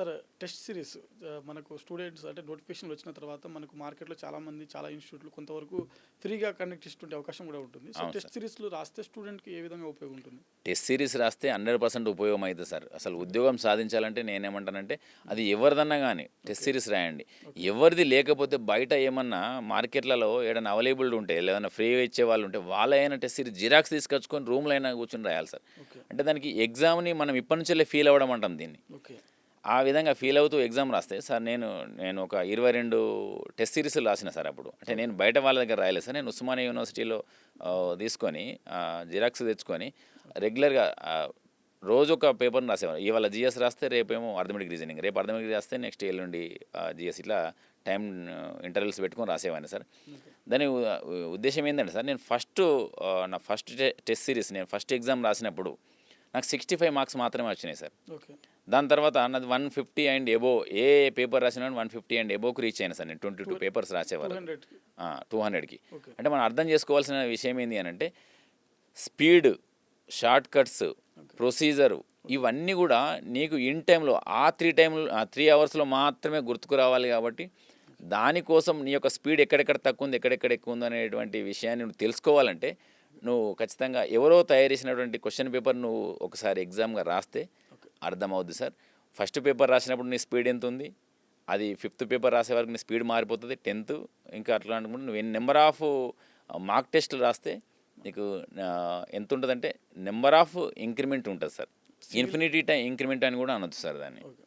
Sir test series మనకు students అంటే నోటిఫికేషన్లు వచ్చిన తర్వాత మనకు మార్కెట్లో చాలామంది చాలా ఇన్స్టిట్యూట్లు కొంతవరకు ఫ్రీగా కండక్ట్ చేస్తుండే అవకాశం కూడా ఉంటుంది. సో అవును టెస్ట్ సార్. సిరీస్లు రాస్తే స్టూడెంట్కి ఏ విధంగా ఉపయోగం ఉంటుంది? టెస్ట్ సిరీస్ రాస్తే 100% ఉపయోగం అవుతుంది సార్. అసలు ఉద్యోగం సాధించాలంటే నేనేమంటానంటే అది ఎవరిదన్నా కానీ టెస్ట్ సిరీస్ రాయండి. ఓకే. ఎవరిది లేకపోతే బయట ఏమన్నా మార్కెట్లలో ఏదైనా అవైలబుల్ ఉంటే ఏదైనా ఫ్రీగా ఇచ్చే వాళ్ళు ఉంటే వాళ్ళైనా టెస్ట్ సిరీస్ జిరాక్స్ తీసుకొచ్చుకొని రూమ్లో అయినా కూర్చొని రాయాలి సార్. ఓకే. అంటే దానికి ఎగ్జామ్ని మనం ఇప్పటి నుంచే ఫీల్ అవ్వడం అంటాం దీన్ని. ఓకే. ఆ విధంగా ఫీల్ అవుతూ ఎగ్జామ్ రాస్తే సార్ నేను ఒక 22 టెస్ట్ సిరీస్లు రాసిన సార్ అప్పుడు. అంటే నేను బయట వాళ్ళ దగ్గర రాయలేదు సార్. నేను ఉస్మానియా యూనివర్సిటీలో తీసుకొని జిరాక్స్ తెచ్చుకొని రెగ్యులర్గా రోజు ఒక పేపర్ని రాసేవారు. ఇవాళ జిఎస్ రాస్తే రేపేమో అర్థమెటిక్ రీజనింగ్, రేపు అర్థమెటిక్ రాస్తే నెక్స్ట్ ఎల్లుండి జిఎస్, ఇట్లా టైం ఇంటర్వెల్స్ పెట్టుకొని రాసేవాడిని సార్. దాని ఉద్దేశం ఏంటంటే సార్, నేను నా ఫస్ట్ టెస్ట్ సిరీస్ నేను ఫస్ట్ ఎగ్జామ్ రాసినప్పుడు నాకు 65 మార్క్స్ మాత్రమే వచ్చినాయి సార్. ఓకే. దాని తర్వాత నాది 150 అండ్ ఎబో, ఏ పేపర్ రాసినా 150 అండ్ ఎబోకి రీచ్ అయినా సార్. నేను 22 పేపర్స్ రాసేవారు 200కి. 200కి. ఓకే. అంటే మనం అర్థం చేసుకోవాల్సిన విషయం ఏంటి అని అంటే, స్పీడ్, షార్ట్ కట్స్, ప్రొసీజరు, ఇవన్నీ కూడా నీకు ఇన్ టైంలో ఆ 3 అవర్స్లో మాత్రమే గుర్తుకు రావాలి. కాబట్టి దానికోసం నీ యొక్క స్పీడ్ ఎక్కడెక్కడ తక్కువ ఉంది, ఎక్కడెక్కడ ఎక్కువ ఉంది అనేటువంటి విషయాన్ని నువ్వు తెలుసుకోవాలంటే నువ్వు ఖచ్చితంగా ఎవరో తయారు చేసినటువంటి క్వశ్చన్ పేపర్ నువ్వు ఒకసారి ఎగ్జామ్గా రాస్తే అర్థమవుద్ది సార్. ఫస్ట్ పేపర్ రాసినప్పుడు నీ స్పీడ్ ఎంత ఉంది, అది 5th పేపర్ రాసే వరకు నీ స్పీడ్ మారిపోతుంది, 10th ఇంకా అట్లా అనుకుంటే నువ్వు నెంబర్ ఆఫ్ మార్క్ టెస్టులు రాస్తే నీకు ఎంత ఉంటుందంటే నెంబర్ ఆఫ్ ఇంక్రిమెంట్ ఉంటుంది సార్. ఇన్ఫినిటీ టైం ఇంక్రిమెంట్ అని కూడా అనొచ్చు సార్ దాన్ని. ఓకే.